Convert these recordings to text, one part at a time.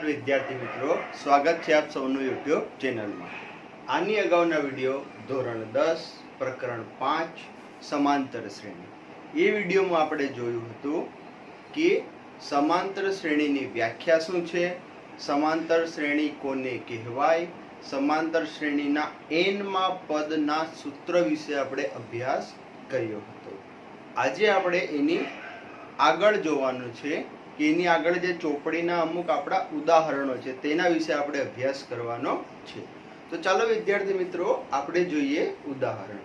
વિદ્યાર્થી મિત્રો, સ્વાગત છે આપ સૌનું યુટ્યુબ ચેનલમાં। આની અગાઉના વિડીયો ધોરણ 10 પ્રકરણ 5 સમાંતર શ્રેણી, એ વિડીયોમાં આપણે જોયું હતું કે સમાંતર શ્રેણીની વ્યાખ્યા શું છે, સમાંતર શ્રેણી કોને કહેવાય, સમાંતર શ્રેણીના n માં પદના સૂત્ર વિશે આપણે અભ્યાસ કર્યો હતો। આજે આપણે એની આગળ જોવાનું છે કે એની આગળ જે ચોપડીના અમુક આપણા ઉદાહરણો છે તેના વિશે આપણે અભ્યાસ કરવાનો છે। તો ચાલો વિદ્યાર્થી મિત્રો આપણે જોઈએ ઉદાહરણ।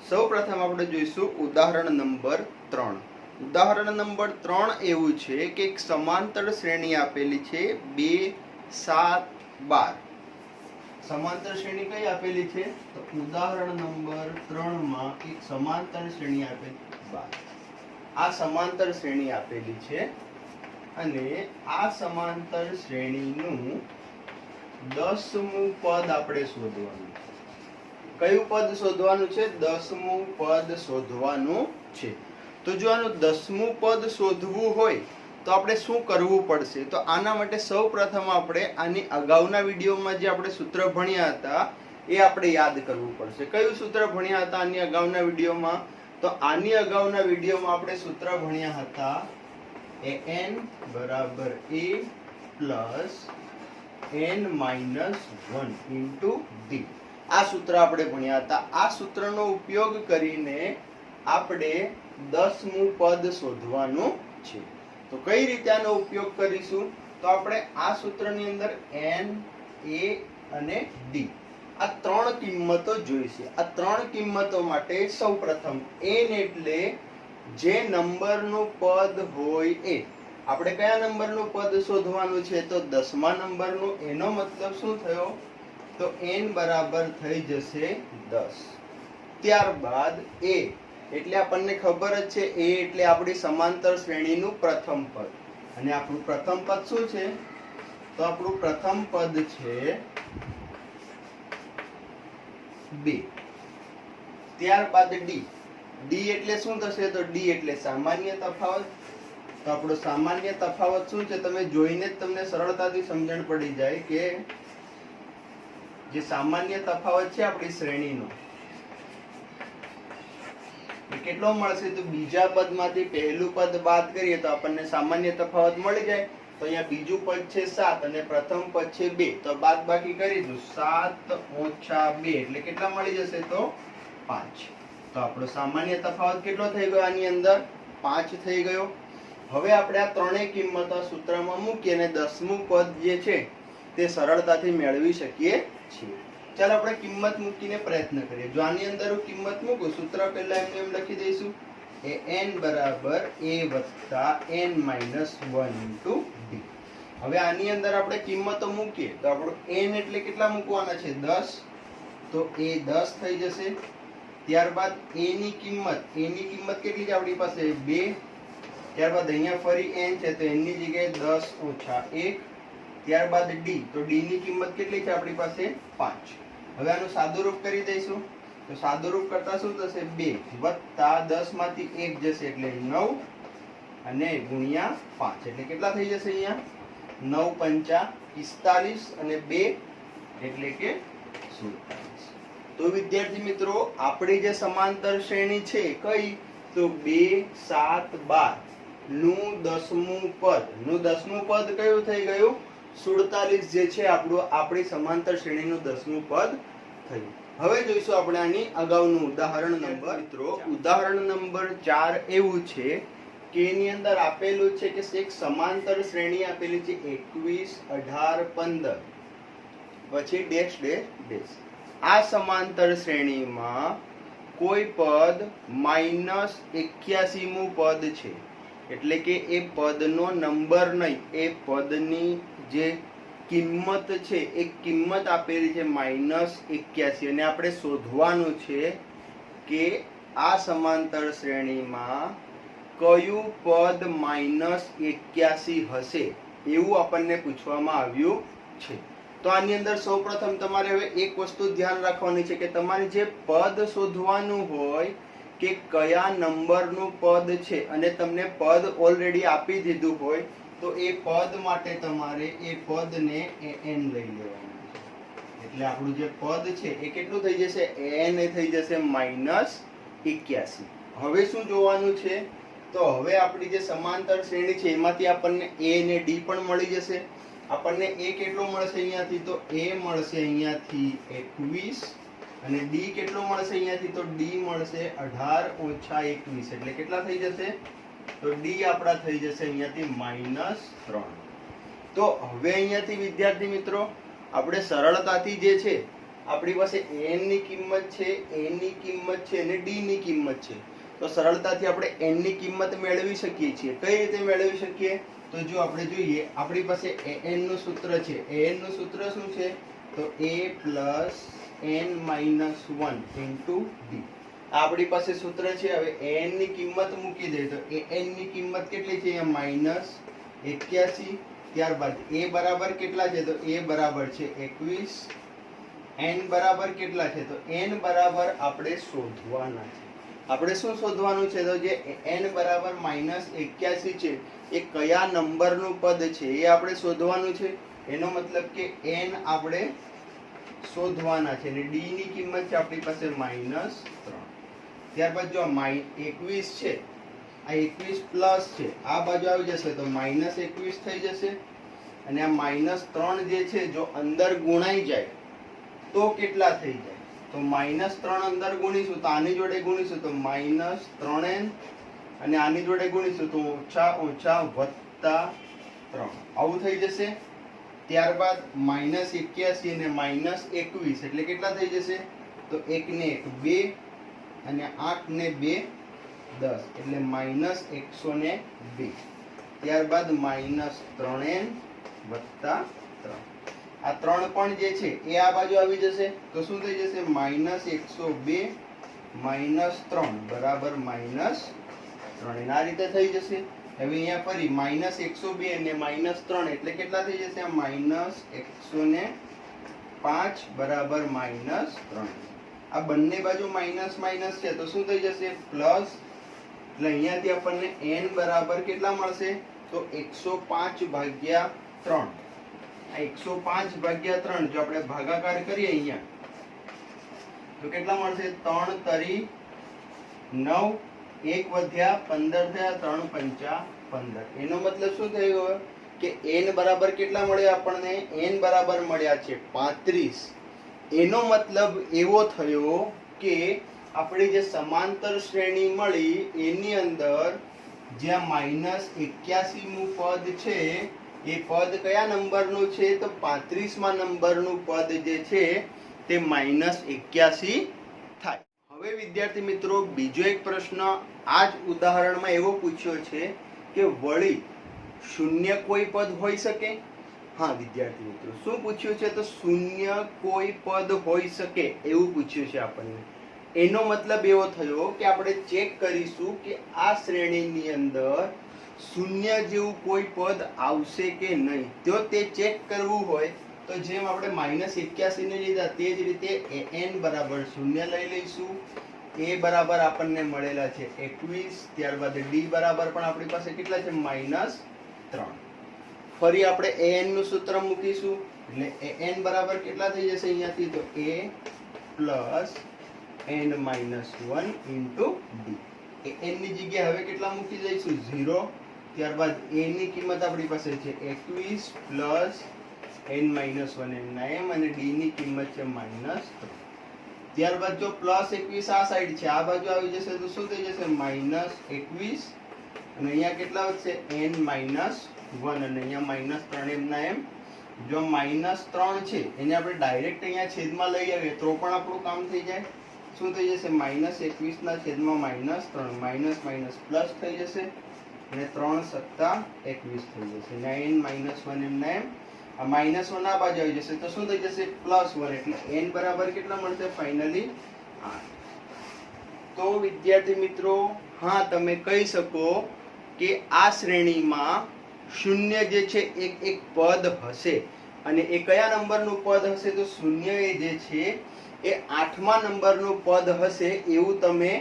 સૌપ્રથમ આપણે જોઈશું ઉદાહરણ નંબર 3। ઉદાહરણ નંબર 3 એવું છે કે એક સમાંતર શ્રેણી આપેલી છે 2, 7, 12। સમાંતર શ્રેણી કઈ આપેલી છે? તો ઉદાહરણ નંબર 3 માં એક સમાંતર શ્રેણી આપેલી 12। આ સમાંતર શ્રેણી આપેલી છે અને આ સમાંતર શ્રેણીનું 10મું પદ આપણે શોધવાનું છે। કયું પદ શોધવાનું છે? 10મું પદ શોધવાનું છે। તો જો આનું 10મું પદ શોધવું હોય તો આપણે શું કરવું પડશે? તો આના માટે સૌપ્રથમ આપણે આની અગાઉના વિડીયોમાં જે આપણે સૂત્ર ભણ્યા હતા એ આપણે યાદ કરવું પડશે। કયું સૂત્ર ભણ્યા હતા આની અગાઉના વિડીયોમાં? તો આની અગાઉના વિડીયોમાં આપણે સૂત્ર ભણ્યા હતા an બરાબર a plus n minus 1 into d। આ સૂત્ર આપણે ભણ્યા હતા। આ સૂત્રનો ઉપયોગ કરીને આપણે 10મું પદ શોધવાનું છે। તો કઈ રીતે આનો ઉપયોગ કરીશું? તો આપણે આ સૂત્રની અંદર n, a અને d આ ત્રણ કિંમતો જોઈશે। આ ત્રણ કિંમતો માટે સૌપ્રથમ n એટલે જે નંબરનું પદ હોય એ આપણે કયા નંબરનું પદ શોધવાનું છે? તો 10મા નંબરનું। એનો મતલબ શું થયો? તો n બરાબર થઈ જશે 10। ત્યારબાદ a એટલે આપણને ખબર જ છે a એટલે આપણી સમાંતર શ્રેણીનું પ્રથમ પદ અને આપણું પ્રથમ પદ શું છે? તો આપણું પ્રથમ પદ છે 2। ત્યારબાદ d એટલે શું થશે? તો d એટલે સામાન્ય તફાવત। તો આપણો સામાન્ય તફાવત શું છે? તમે જોઈને જ તમને સરળતાથી સમજણ પડી જાય કે જે સામાન્ય તફાવત છે આપણી શ્રેણીનો કેટલો મળશે? તો બીજા પદમાંથી પહેલું પદ બાદ કરીએ તો આપણને સામાન્ય તફાવત મળી જાય। તો અહીંયા બીજું પદ છે 7 અને પ્રથમ પદ છે 2, તો બાદબાકી કરીશું 7 ઓછા 2 એટલે કેટલા મળી જશે? તો 5। તો આપણો સામાન્ય તફાવત કેટલો થઈ ગયો? આની અંદર 5 થઈ ગયો। હવે આપણે આ ત્રણેય કિંમતો સૂત્રમાં મૂકી અને 10મું પદ જે છે તે સરળતાથી મેળવી શકીએ છીએ। ચાલો આપણે કિંમત મૂકીને પ્રયત્ન કરીએ। જો આની અંદર હું કિંમત મૂકું, સૂત્ર પહેલા એમ લખી દઈશું n બરાબર a વત્તા n માઇનસ 1 ઇન્ટુ d। હવે આની અંદર આપણે કિંમતો મૂકીએ તો આપણો n એટલે કેટલા મૂકવાના છે? 10। તો a 10 થઈ જશે। ત્યારબાદ a ની કિંમત કેટલી છે આપણી પાસે? 2। ત્યારબાદ અહીંયા ફરી n છે તો n ની જગ્યાએ 10 ઓછા 1। ત્યારબાદ d, તો d ની કિંમત કેટલી છે આપણી પાસે? 5। હવે આનું સાદુરૂપ કરી દઈશું તો સાદુરૂપ કરતા શું થશે? 2 વત્તા 10 માંથી 1 જશે એટલે 9 અને ગુણ્યા 5 એટલે કેટલા થઈ જશે? અહીંયા 9 પંચા 45 અને 2 એટલે કે 47। તો વિદ્યાર્થી મિત્રો આપણી જે સમાંતર શ્રેણી છે કઈ? તો 2, 7, 12 નું 10મું પદ કયું થઈ ગયું? 47 જે છે આપણી સમાંતર શ્રેણીનું 10મું પદ થયું। હવે જોઈશું આપણે આની અગાઉનું ઉદાહરણ નંબર મિત્રો ઉદાહરણ નંબર 4 એવું છે કે એની અંદર આપેલું છે કે એક સમાંતર શ્રેણી આપેલી છે 21, 18, 15 પછી ડેશ ડેશ ડેશ। આ સમાંતર શ્રેણીમાં કોઈ પદ -81મું પદ છે એટલે કે એ પદનો નંબર નહીં, એ પદની જે કિંમત છે એ કિંમત આપેલી છે -81 અને આપણે શોધવાનું છે કે આ સમાંતર શ્રેણીમાં કયું પદ -81 હશે એવું આપણને પૂછવામાં આવ્યું છે। તો આની અંદર સૌપ્રથમ તમારે હવે એક વસ્તુ ધ્યાન રાખવાની છે કે તમારે જે પદ શોધવાનું હોય કે કયા નંબરનું પદ છે અને તમને પદ ઓલરેડી આપી દીધું હોય તો એ પદ માટે તમારે એ પદને an લઈ લેવાનું છે. એટલે આપણું જે પદ છે એ કેટલું થઈ જશે? an એ થઈ જશે -81. હવે શું જોવાનું છે? તો હવે આપણી જે સમાંતર શ્રેણી છે એમાંથી આપણને a અને d પણ મળી જશે. આપણને a કેટલો મળશે અહીંયાથી? તો a મળશે અહીંયાથી 21 અને d કેટલો મળશે અહીંયાથી? તો d મળશે 18 - 21. એટલે કેટલા થઈ જશે? તો d આપણા થઈ જશે અહીંયાથી -3. તો હવે અહીંયાથી વિદ્યાર્થી મિત્રો આપણે સરળતાથી જે છે આપણી પાસે n ની કિંમત છે, a ની કિંમત છે અને d ની કિંમત છે. તો સરળતાથી આપણે n ની કિંમત મેળવી શકીએ છીએ. કઈ રીતે મેળવી શકીએ? તો જો આપણે જોઈએ, આપણી પાસે an નું સૂત્ર છે. an નું સૂત્ર શું છે? તો a + n - 1 * d. આપણી પાસે સૂત્ર છે. હવે an ની કિંમત મૂકી દે તો an ની કિંમત કેટલી છે? -81. ત્યારબાદ a બરાબર કેટલા છે? તો a બરાબર છે 21. n બરાબર કેટલા છે? તો n બરાબર આપણે શોધવાના છે. આપણે શું શોધવાનું છે? તો જે n બરાબર -81 છે એ કયા નંબરનું પદ છે એ આપણે શોધવાનું છે. એનો મતલબ કે n આપણે શોધવાના છે અને d ની કિંમત છે આપણી પાસે -3. ત્યારબાદ જો 21 છે, આ 21 પ્લસ છે, આ બાજુ આવી જશે તો -21 થઈ જશે. અને આ -3 જે છે જો અંદર ગુણાઈ જાય તો કેટલા થઈ જાય? તો -3 અંદર ગુણીશું તો આની જોડે ગુણીશું તો -3n અને આની જોડે ગુણીશું તો -+3 આવું થઈ જશે. ત્યારબાદ -81 અને -21 એટલે કેટલા થઈ જશે? તો 1 ને 1 2 અને 8 ને 2 10 એટલે -102. ત્યારબાદ -3n + 3. આ 3 પણ જે છે એ આ બાજુ આવી જશે તો શું થઈ જશે? -102 - 3 બરાબર -3. આ રીતે થઈ જશે. હવે અહીંયા ફરી -102 અને -3 એટલે કેટલા થઈ જશે? -105 બરાબર -3. આ બંને બાજુ માઇનસ માઇનસ છે તો શું થઈ જશે? પ્લસ. એટલે અહીંયાથી આપણને n બરાબર કેટલા મળશે? તો 105/3. આ 105/3 જો આપણે ભાગાકાર કરીએ અહીંયા તો કેટલા મળશે? 3 તરી 9, 1 વધ્યા 15 થયા, 3 પંચા 15. એનો મતલબ શું થયો કે n બરાબર કેટલા મળ્યા આપણને? n બરાબર મળ્યા છે 35. એનો મતલબ એવો થયો કે આપણી જે સમાંતર શ્રેણી મળી એની અંદર જ્યાં -81 મું પદ છે એ પદ કયા નંબરનું છે? તો 35મા નંબરનું પદ જે છે તે -81 થાય. હવે વિદ્યાર્થી મિત્રો બીજો એક પ્રશ્ન આ જ ઉદાહરણમાં એવો પૂછ્યો છે કે વળી શૂન્ય કોઈ પદ હોઈ શકે? હા વિદ્યાર્થી મિત્રો, શું પૂછ્યું છે? તો શૂન્ય કોઈ પદ હોઈ શકે એવું પૂછ્યું છે આપણને. એનો મતલબ એવો થયો કે આપણે ચેક કરીશું કે આ શ્રેણીની અંદર શૂન્ય જેવું કોઈ પદ આવશે કે નહીં. જો તે ચેક કરવું હોય તો જેમ આપણે -81 ને લીધા તે જ રીતે an બરાબર 0 લઈ લઈશું. a બરાબર આપણને મળેલા છે 21. ત્યારબાદ d બરાબર પણ આપણી પાસે કેટલા છે? -3. ફરી આપણે an નું સૂત્ર મૂકીશું એટલે an બરાબર કેટલા થઈ જશે અહીંયાથી? તો a + n - 1 * d. an ની જગ્યાએ હવે કેટલા મૂકી દઈશું? 0. ત્યારબાદ a ની કિંમત આપણી પાસે છે 21 + n - 1 એમ અને d ની કિંમત છે -3. ત્યારબાદ જો +21 આ સાઈડ છે આ બાજુ આવી જશે તો શું થઈ જશે? -21 અને અહીંયા કેટલા વધશે? n - 1 અને અહીંયા -3 એમના એમ. જો -3 છે એને આપણે ડાયરેક્ટ અહીંયા છેદમાં લઈ આવીએ તો પણ આપણું કામ થઈ જાય. શું થઈ જશે? -21 ના છેદમાં -3 માઇનસ પ્લસ થઈ જશે અને 3 + 21 થઈ જશે. n - 1 એમના એમ. આ -1 આ બાજુ આવી જશે તો શું થઈ જશે? +1 એટલે n બરાબર કેટલા મળશે? ફાઇનલી 8. તો વિદ્યાર્થી મિત્રો હા તમે કહી શકો કે આ શ્રેણીમાં શૂન્ય જે છે એક પદ હશે અને એ કયા નંબરનું પદ હશે? તો શૂન્ય એ જે છે એ 8મા નંબરનું પદ હશે એવું તમે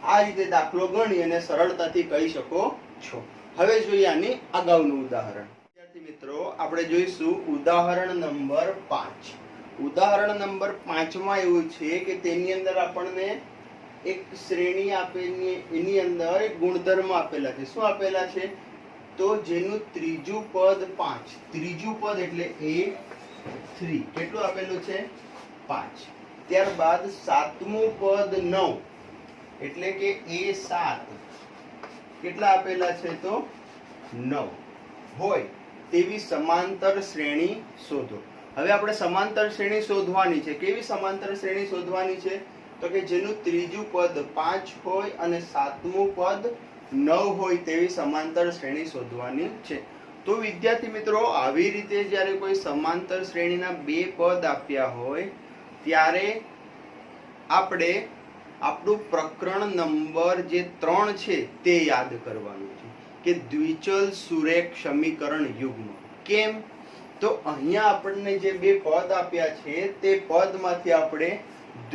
આ રીતે દાખલો ગણી અને સરળતાથી કહી શકો છો. હવે જોઈએ આની અગાઉનું ઉદાહરણ. વિદ્યાર્થી મિત્રો, આપણે જોઈશું ઉદાહરણ નંબર 5. ઉદાહરણ નંબર 5 માં એવું છે કે તેની અંદર આપણને એક શ્રેણી આપેલી, એની અંદર એક ગુણધર્મ આપેલા છે. શું આપેલા છે? તો જેનું ત્રીજું પદ 5, ત્રીજું પદ એટલે A3, કેટલું આપેલું છે? 5. ત્યારબાદ સાતમું પદ 9 એટલે કે A7, કેટલા આપેલા છે? તો 9 હોય તેવી સમાંતર શ્રેણી શોધો. હવે આપણે સમાંતર શ્રેણી શોધવાની છે. કેવી સમાંતર શ્રેણી શોધવાની છે? તો કે જેનું ત્રીજું પદ 5 હોય અને સાતમું પદ 9 હોય તેવી સમાંતર શ્રેણી શોધવાની છે. તો વિદ્યાર્થી મિત્રો, આવી રીતે જ્યારે કોઈ સમાંતર શ્રેણીના બે પદ આપ્યા હોય ત્યારે આપણે આપણું પ્રકરણ નંબર જે 3 છે તે યાદ કરવાનું છે કે દ્વિચલ સુરેખ સમીકરણ યુગ્મ. કેમ? તો અહીંયા આપણને જે બે પદ આપ્યા છે તે પદમાંથી આપણે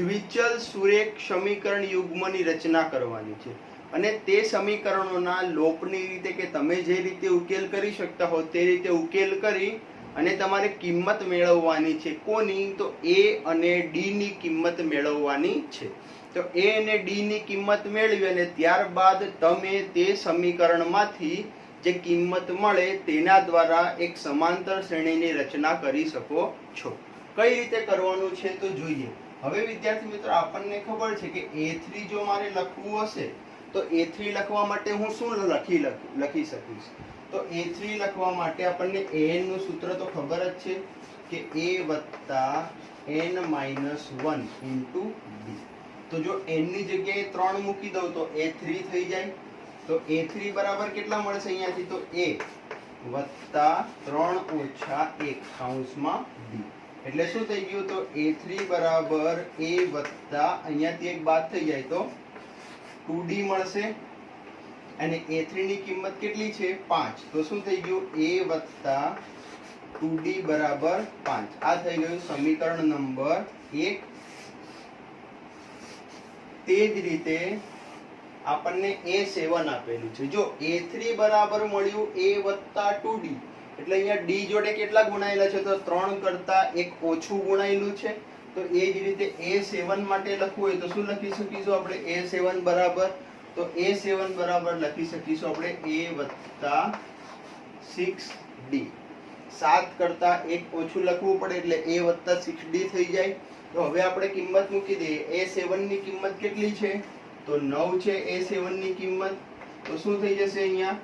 દ્વિચલ સુરેખ સમીકરણ યુગ્મની રચના કરવાની છે. અને તે સમીકરણોના લોપની રીતે કે તમે જે રીતે ઉકેલ કરી શકતા હો તે રીતે ઉકેલ કરી અને તમારે કિંમત મેળવવાની છે. કોની? તો A અને D ની કિંમત મેળવવાની છે. તો A અને D ની કિંમત મેળવી અને ત્યારબાદ તમે તે સમીકરણમાંથી જે કિંમત મળે તેના દ્વારા એક સમાંતર શ્રેણીની રચના કરી શકો છો. કઈ રીતે કરવાનું છે તો જોઈએ. હવે વિદ્યાર્થી મિત્રો, આપણને ખબર છે કે A3 જો મારે લખવું હશે તો A3 લખવા માટે હું શું લખી શકીશ? તો A3 લખવા માટે આપણને an નું સૂત્ર તો ખબર જ છે કે A + n - 1 * d. તો જો n ની જગ્યાએ 3 મૂકી દઉં તો A3 થઈ જાય. તો A3 બરાબર કેટલા મળશે અહીંયાથી? તો A + 3 - 1 કૌંસમાં d. એટલે શું થઈ ગયું? તો A3 બરાબર A + અહીંયાથી એક બાદ થઈ જાય તો 2d મળશે. અને A3 ની કિંમત કેટલી છે? 5. તો શું થઈ ગયું? A + 2d બરાબર 5. આ થઈ ગયું સમીકરણ નંબર 1. તે જ રીતે આપણને A7 આપેલું છે. જો A3 બરાબર મળ્યું A + 2d એટલે અહીંયા d જોડે કેટલા ગુણાયેલા છે? તો 3 કરતા એક ઓછું ગુણાયેલું છે. તો એ જ રીતે A7 માટે લખવું હોય તો શું લખી શકીશું આપણે? A7 બરાબર, તો A7 બરાબર લખી શકીશું આપણે A + 6d. 7 કરતા એક ઓછું લખવું પડે એટલે A + 6d થઈ જાય. તો હવે આપણે કિંમત મૂકી દઈએ. A7 ની કિંમત કેટલી છે? તો 9 છે A7 ની કિંમત. તો શું થઈ જશે અહીંયા?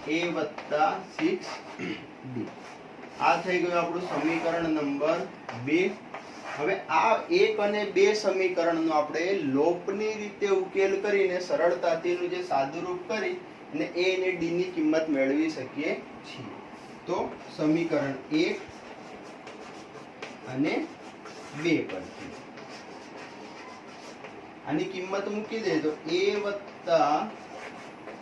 A + 6d. આ થઈ ગયું આપણું સમીકરણ નંબર 2. હવે આ 1 અને 2 સમીકરણનો આપણે લોપની રીતે ઉકેલ કરીને સરળતાથી એનું જે સાદુરૂપ કરી અને A અને D ની કિંમત મેળવી શકીએ છીએ. તો સમીકરણ 1 અને 2 પરથી આની કિંમત મૂકી દે તો A +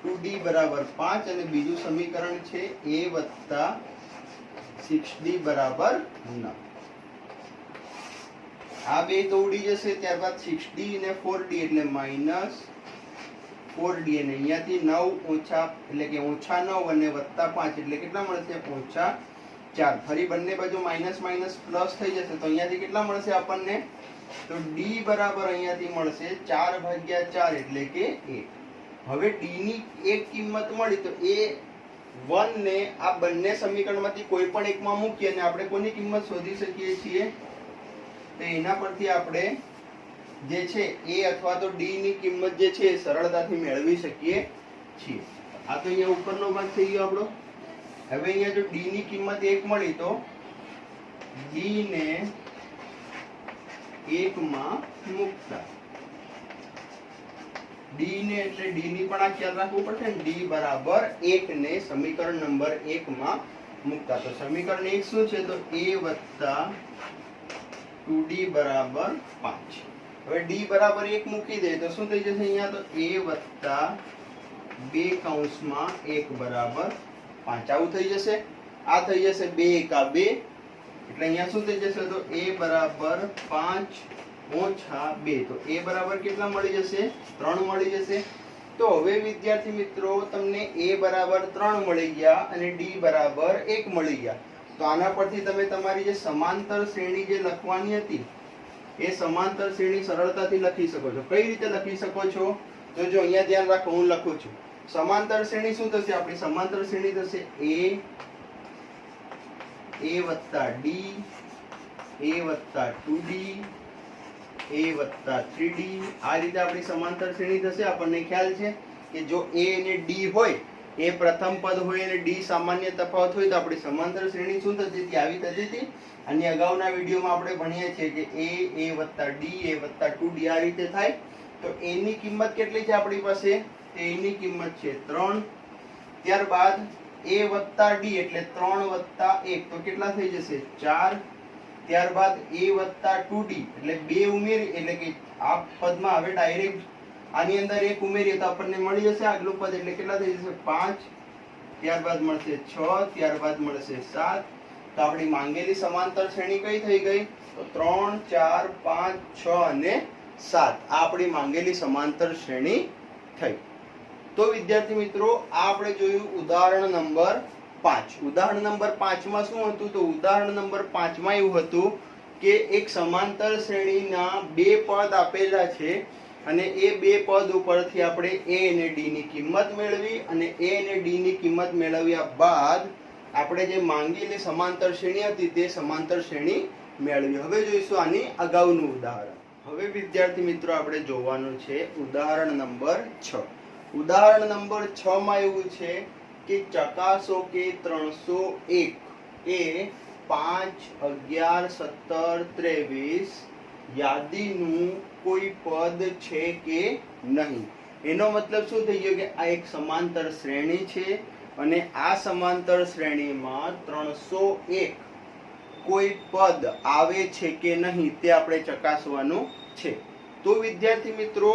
2d બરાબર 5 અને બીજું સમીકરણ છે A + 6d બરાબર 9. આ બે તો ઉડી જશે. ત્યારબાદ 6d અને 4d એટલે -4d અને અહીંયાથી 9 ઓછા એટલે કે -9 અને +5 એટલે કેટલા મળશે? -4. ફરી બંને બાજુ માઇનસ માઇનસ પ્લસ થઈ જશે તો અહીંયાથી કેટલા મળશે આપણને? તો d બરાબર અહીંયાથી મળશે 4/4 એટલે કે 1. હવે d ની એક કિંમત મળી તો A1 ને આ બંને સમીકરણમાંથી કોઈ પણ એકમાં મૂકી અને આપણે કોની કિંમત શોધી શકીએ છીએ? તો એના પરથી આપણે જે છે A અથવા તો D ની કિંમત જે છે સરળતાથી મેળવી શકીએ છીએ. આ તો અહીંયા ઉપરનો ભાગ થઈ ગયો આપણો. હવે અહીંયા જો D ની કિંમત 1 મળી તો D ને 1 માં મૂકતા D ને એટલે D ની પણ આ ખ્યાલ રાખવું પડશે ને. D બરાબર 1 ને સમીકરણ નંબર 1 માં મૂકતા. તો સમીકરણ 1 શું છે? તો A + 2d બરાબર 5. હવે d બરાબર 1 મૂકી દે તો શું થઈ જશે અહીંયા? તો A + 2 કૌંસમાં 1 બરાબર 5. આવું થઈ જશે. આ થઈ જશે 2 × 2 એટલે અહીંયા શું થઈ જશે? તો A બરાબર 5 - 2. તો A બરાબર કેટલા મળી જશે? 3 મળી જશે. તો હવે વિદ્યાર્થી મિત્રો તમને a બરાબર 3 મળી ગયા અને d બરાબર 1 મળી ગયા. તો આના પરથી તમે તમારી જે સમાંતર શ્રેણી જે લખવાની હતી એ સમાંતર શ્રેણી સરળતાથી લખી શકો છો. કઈ રીતે લખી શકો છો? તો જો અહીંયા ધ્યાન રાખો, હું લખું છું. સમાંતર શ્રેણી શું થશે? આપણી સમાંતર શ્રેણી થશે a વત્તા d, a વત્તા 2d, a વત્તા 3d. આ રીતે આપણી સમાંતર શ્રેણી થશે. આપણને ખ્યાલ છે કે જો a અને d હોય, a પ્રથમ પદ હોય અને d સામાન્ય તફાવત હોય, તો આપણી સમાંતર શ્રેણી શું થતી હતી? આવી થતી હતી. અને અગાઉના વિડીયોમાં આપણે ભણીએ છીએ કે a વત્તા d, a વત્તા 2d આ રીતે થાય. તો a ની કિંમત કેટલી છે આપણી પાસે? a ની કિંમત છે 3. ત્યારબાદ a વત્તા d એટલે 3 વત્તા 1 તો કેટલા થઈ જશે? 4. ત્યારબાદ a વત્તા 2d એટલે 2 ઉમેરી એટલે કે આ પદમાં હવે ડાયરેક્ટ આની અંદર 1 ઉમેરીએ તો આપણને મળી જશે આગલું પદ એટલે કેટલા થઈ જશે? 5. ત્યારબાદ મળશે 6. ત્યારબાદ મળશે 7. તો આપણી માંગેલી સમાંતર શ્રેણી કઈ થઈ ગઈ? તો 3, 4, 5, 6 અને 7 આ આપણી માંગેલી સમાંતર શ્રેણી થઈ. તો વિદ્યાર્થી મિત્રો આ આપણે જોયું ઉદાહરણ નંબર 5. ઉદાહરણ નંબર 5 માં શું હતું? તો ઉદાહરણ નંબર 5 માં એવું હતું કે એક સમાંતર શ્રેણીના બે પદ આપેલા છે અને એ બે પદ ઉપરથી આપણે a અને d ની કિંમત મેળવી અને a અને d ની કિંમત મેળવ્યા બાદ આપણે જે માંગેલી સમાંતર શ્રેણી હતી તે સમાંતર શ્રેણી મેળવી. હવે જોઈશું આની અગાઉનું ઉદાહરણ. હવે વિદ્યાર્થી મિત્રો આપણે જોવાનું છે ઉદાહરણ નંબર 6. ઉદાહરણ નંબર 6 માં એવું છે કે ચકાસો કે 301 એ 5, 11, 17, 23 યાદીનું કોઈ પદ છે કે નહીં. એનો મતલબ શું થઈ ગયો કે આ એક સમાંતર શ્રેણી છે અને આ સમાંતર શ્રેણીમાં 301 કોઈ પદ આવે છે કે નહીં તે આપણે ચકાસવાનું છે. તો વિદ્યાર્થી મિત્રો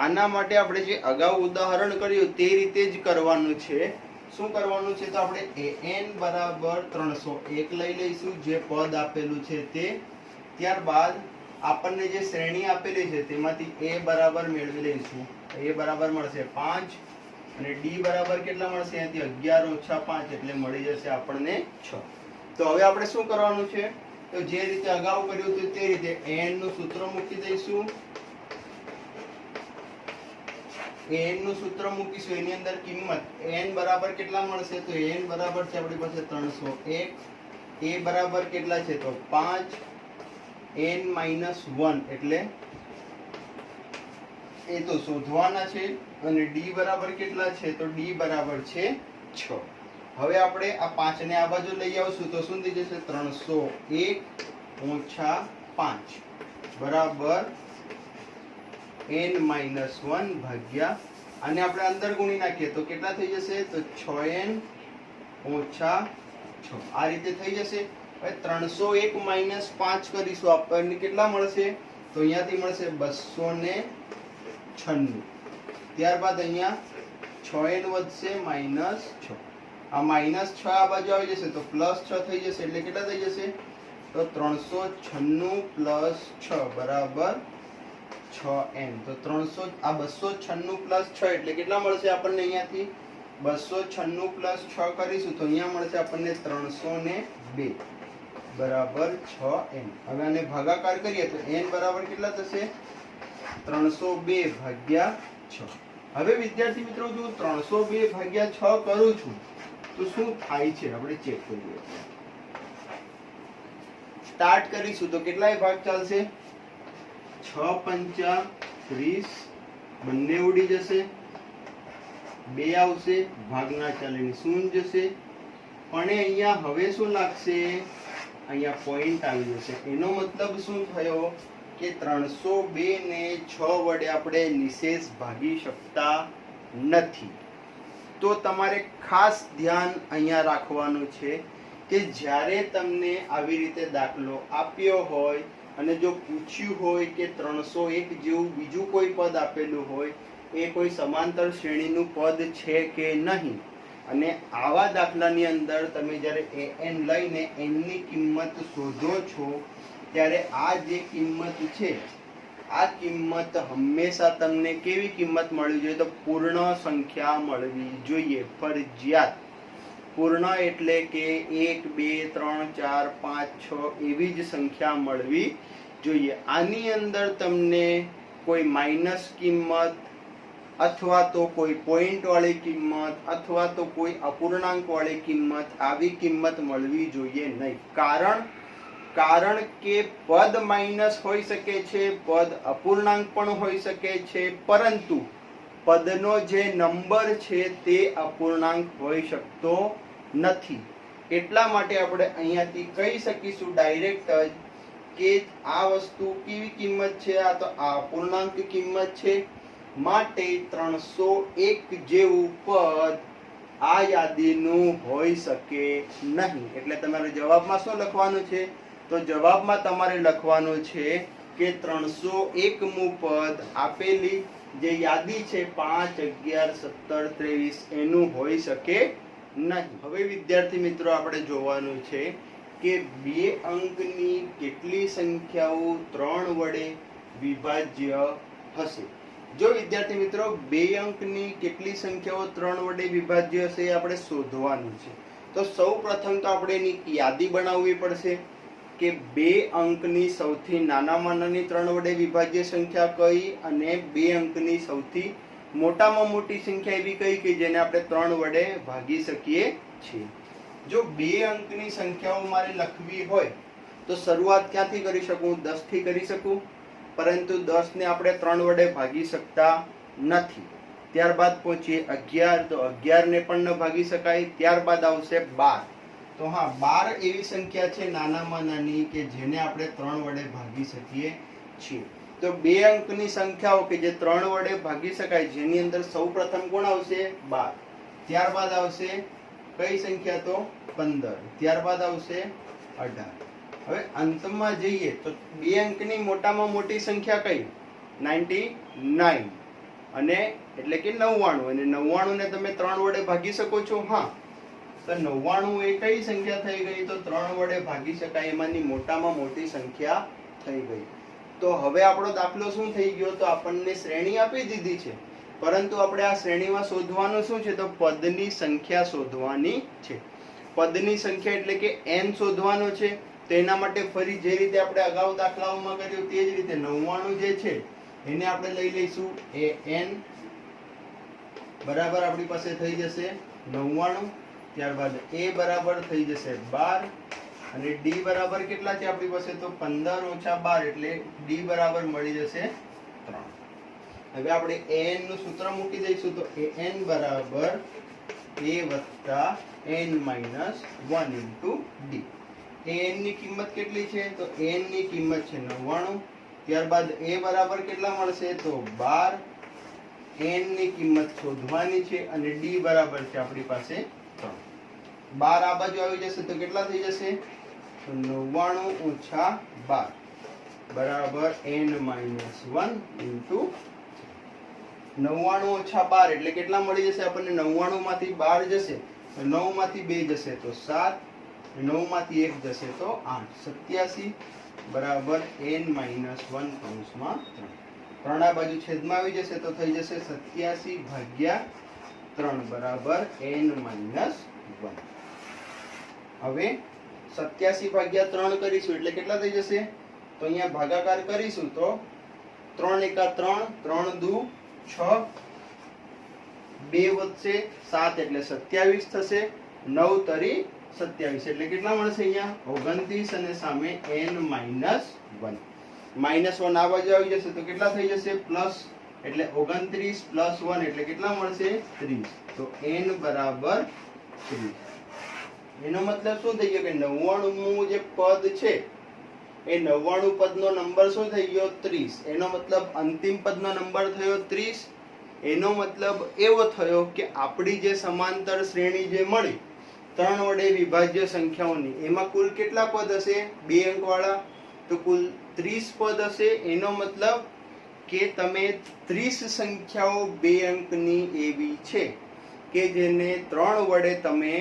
આના માટે આપણે જે અગાઉ ઉદાહરણ કર્યું તે રીતે જ કરવાનું છે. શું કરવાનું છે? તો આપણે an બરાબર 301 લઈ લઈશું જે પદ આપેલું છે તે. ત્યારબાદ આપણને જે શ્રેણી આપેલી છે તેમાંથી a બરાબર મેળવી લઈશું. a બરાબર મળશે 5 અને d બરાબર કેટલા મળશે? અહીંથી 11 - 5 એટલે મળી જશે આપણને 6. તો હવે આપણે શું કરવાનું છે? તો જે રીતે અગાઉ કર્યું હતું તે રીતે an નું સૂત્ર મૂકી દઈશું. an નું સૂત્ર મૂકીશું, એની અંદર કિંમત n બરાબર કેટલા મળશે? તો n બરાબર છે આપણી પાસે 301. a બરાબર કેટલા છે? તો 5. n - 1 એટલે એ તો શોધવાના છે અને d બરાબર કેટલા છે? તો d બરાબર છે 6. હવે આપણે આ 5 ને આ બાજુ લઈ આવશું તો શું થઈ જશે? 301 - 5 બરાબર n - 1 ભાગ્યા અને આપણે અંદર ગુણી નાખીએ તો કેટલા થઈ જશે? તો 6n - 6 આ રીતે થઈ જશે. હવે 301 - 5 કરીશું આપણને કેટલા મળશે? તો અહીંયાથી મળશે 296. ત્યારબાદ અહીંયા 6n વધશે -6. આ -6 આ બાજુ આવી જશે તો +6 થઈ જશે એટલે કેટલા થઈ જશે? તો 396 + 6 બરાબર 6n. તો 296 + 6 એટલે કેટલા મળશે આપણને? અહીંયાથી 296 + 6 કરીશું તો અહીંયા મળશે આપણને 302 બરાબર 6n. હવે આને ભાગાકાર કરીએ તો n બરાબર કેટલા થશે? 302 ભાગ્યા 6. હવે વિદ્યાર્થી મિત્રો જો 302 ભાગ્યા 6 કરું છું તો શું થાય છે આપણે ચેક કરીએ. સ્ટાર્ટ કરીશું તો કેટલાય ભાગ ચાલશે? 6 × 5 = 30 બંને ઉડી જશે. 2 આવશે, ભાગના ચાલીને શૂન્ય જશે. પણ અહીંયા હવે શું લાગશે? અહીંયા પોઈન્ટ આવી જશે. એનો મતલબ શું થયો કે 302 ને 6 વડે આપણે નિશેષ ભાગી શકતા નથી. તો તમારે ખાસ ધ્યાન અહીંયા રાખવાનું છે કે જ્યારે તમને આવી રીતે દાખલો આપ્યો હોય અને જો પૂછ્યું હોય કે 301 જેવું બીજું કોઈ પદ આપેલું હોય એ કોઈ સમાંતર શ્રેણીનું પદ છે કે નહીં, અને આવા દાખલાની અંદર તમે જ્યારે an લઈને n ની કિંમત શોધો છો ત્યારે આ જે કિંમત છે આ કિંમત હંમેશા તમને કેવી કિંમત મળવી જોઈએ? તો પૂર્ણ સંખ્યા મળવી જોઈએ, ફરજિયાત. પૂર્ણ એટલે કે 1 2 3 4 5 6 એવી જ સંખ્યા મળવી જોઈએ. આની અંદર તમને કોઈ માઇનસ કિંમત અથવા તો કોઈ પોઈન્ટ વાળી કિંમત અથવા તો કોઈ અપૂર્ણાંક વાળી કિંમત, આવી કિંમત મળવી જોઈએ નહીં. કારણ કે પદ માઇનસ હોઈ શકે છે, પદ અપૂર્ણાંક પણ હોઈ શકે છે, પરંતુ પદનો જે નંબર છે તે અપૂર્ણાંક હોઈ શકતો નથી. એટલા માટે આપણે અહીંયાથી કહી શકીશું ડાયરેક્ટ જ કે આ વસ્તુ કેવી કિંમત છે? આ તો અપૂર્ણાંક કિંમત છે, માટે 301 જેવું પદ આ યાદીનું હોઈ શકે નહીં. એટલે તમારે જવાબમાં શું લખવાનું છે? તો જવાબમાં તમારે લખવાનું છે કે 301મું પદ આપેલી જે યાદી છે 5 11 17 23 એનું હોઈ શકે નહીં. હવે વિદ્યાર્થી મિત્રો આપણે જોવાનું છે કે 2 અંકની કેટલી સંખ્યાઓ 3 વડે વિભાજ્ય હશે. જો વિદ્યાર્થી મિત્રો 2 અંકની કેટલી સંખ્યાઓ 3 વડે વિભાજ્ય હશે એ આપણે શોધવાનું છે. તો સૌ પ્રથમ તો આપણે એની યાદી બનાવવી પડશે કે 2 અંકની સૌથી નાનામાં નાની 3 વડે વિભાજ્ય સંખ્યા કઈ અને 2 અંકની સૌથી મોટામાં મોટી સંખ્યા એવી કઈ કે જેને આપણે 3 વડે ભાગી શકીએ છીએ. જો 2 અંકની સંખ્યાઓ મારે લખવી હોય તો શરૂઆત ક્યાંથી કરી શકું? 10 થી કરી શકું, પરંતુ 10 ને આપણે 3 વડે ભાગી શકતા નથી. ત્યારબાદ પહોંચીએ 11, તો 11 ને પણ ન ભાગી શકાય. ત્યારબાદ આવશે 12. તો હા, 12 એવી સંખ્યા છે નાનામાં નાની કે જેને આપણે 3 વડે ભાગી શકીએ છીએ. તો 2 અંકની સંખ્યાઓ કે જે 3 વડે ભાગી શકાય, જેની અંદર સૌ પ્રથમ કોણ આવશે? 12. ત્યારબાદ આવશે કઈ સંખ્યા? તો 15. ત્યારબાદ આવશે 18. હવે અંતમાં જઈએ તો 2 અંકની મોટામાં મોટી સંખ્યા કઈ? 99, અને એટલે કે 99. અને 99 ને તમે 3 વડે ભાગી શકો છો. હા, તો 99 એ કઈ સંખ્યા થઈ ગઈ? તો 3 વડે ભાગી શકાય એમાંની મોટામાં મોટી સંખ્યા થઈ ગઈ. તો હવે આપણો દાખલો શું થઈ ગયો? તો આપણને શ્રેણી આપી દીધી છે, પરંતુ આપણે આ શ્રેણીમાં શોધવાનું શું છે? તો પદની સંખ્યા શોધવાની છે. પદની સંખ્યા એટલે કે n શોધવાનો છે. તો એના માટે ફરી જે રીતે આપણે અગાઉ દાખલાઓમાં કર્યું તે જ રીતે 99 જે છે એને આપણે લઈ લઈશું. એ n બરાબર આપણી પાસે થઈ જશે 99. ત્યારબાદ a બરાબર થઈ જશે 12, અને d બરાબર કેટલા છે આપણી પાસે? તો 15 ઓછા 12 એટલે d બરાબર મળી જશે 3. હવે આપણે an નું સૂત્ર મૂકી દઈશું. તો an બરાબર a વત્તા n minus 1 into d. an ની કિંમત કેટલી છે? તો an ની કિંમત છે 99. ત્યારબાદ a બરાબર કેટલા મળશે? તો 12. n ની કિંમત શોધવાની છે અને d બરાબર છે આપણી પાસે 3. 12 આ બાજુ આવી જશે તો કેટલા થઈ જશે? તો 99 ઓછા 12 બરાબર n માઈનસ 1 ઇન્ટુ 99 ઓછા 12 એટલે કેટલા મળી જશે આપણને? 99 માંથી 12 જશે તો 9 માંથી 2 જશે તો 7, 9 માંથી 1 જશે તો 8. 87 બરાબર n માઈનસ 1 કૌંસમાં 3. 3 આ બાજુ છેદમાં આવી જશે તો થઈ જશે 87 ભાગ્યા 3 બરાબર n માઈનસ 1. હવે 87 ભાગ્યા 3 કરીશું એટલે કેટલા થઈ જશે? તો અહીંયા ભાગાકાર કરીશું તો 3 એકા 3, 3 દુ 6, 2 વધશે 7 એટલે 27 થશે. 9 તરી 27 એટલે કેટલા મળશે અહીંયા? 29, અને સામે n માઈનસ 1. માઈનસ 1 આ બાજુ આવી જશે તો કેટલા થઈ જશે? પ્લસ, એટલે 29 પ્લસ 1 એટલે કેટલા મળશે? 30. તો n બરાબર 30. એનો મતલબ શું થઈ ગયો કે 99મું જે પદ છે એ 99 પદનો નંબર શું થઈ ગયો? 30. એનો મતલબ અંતિમ પદનો નંબર થયો 30. એનો મતલબ એવો થયો કે આપણી જે સમાંતર શ્રેણી જે મળી 3 વડે વિભાજ્ય સંખ્યાઓની, એમાં કુલ કેટલા પદ હશે? 2 અંક વાળા. તો કુલ 30 પદ હશે. એનો મતલબ કે તમે 30 સંખ્યાઓ 2 અંકની એવી છે કે જેને 3 વડે તમે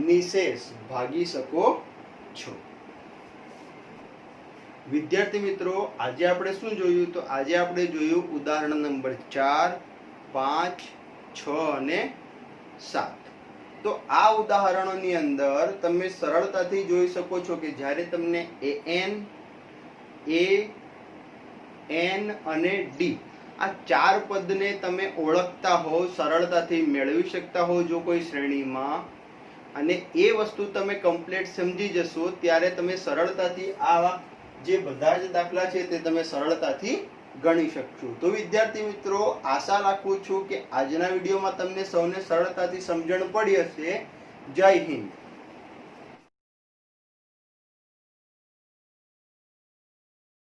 નિશેષ ભાગી શકો છો. વિદ્યાર્થી મિત્રો, આજે આપણે શું જોયું? તો આજે આપણે જોયું ઉદાહરણ નંબર 4, 5, 6 અને 7. તો આ ઉદાહરણોની અંદર તમે સરળતાથી જોઈ શકો છો કે જ્યારે તમને an, a, n અને d આ ચાર પદને તમે ઓળખતા હો, સરળતાથી મેળવી શકતા હો જો કોઈ શ્રેણીમાં, અને એ વસ્તુ તમે કમ્પ્લીટ સમજી જશો ત્યારે તમે સરળતાથી આવા જે બધા જ દાખલા છે તે તમે સરળતાથી ગણી શકશો. તો વિદ્યાર્થી મિત્રો, આશા રાખું છું કે આજના વિડીયોમાં તમને સૌને સરળતાથી સમજણ પડી હશે. જય હિન્દ.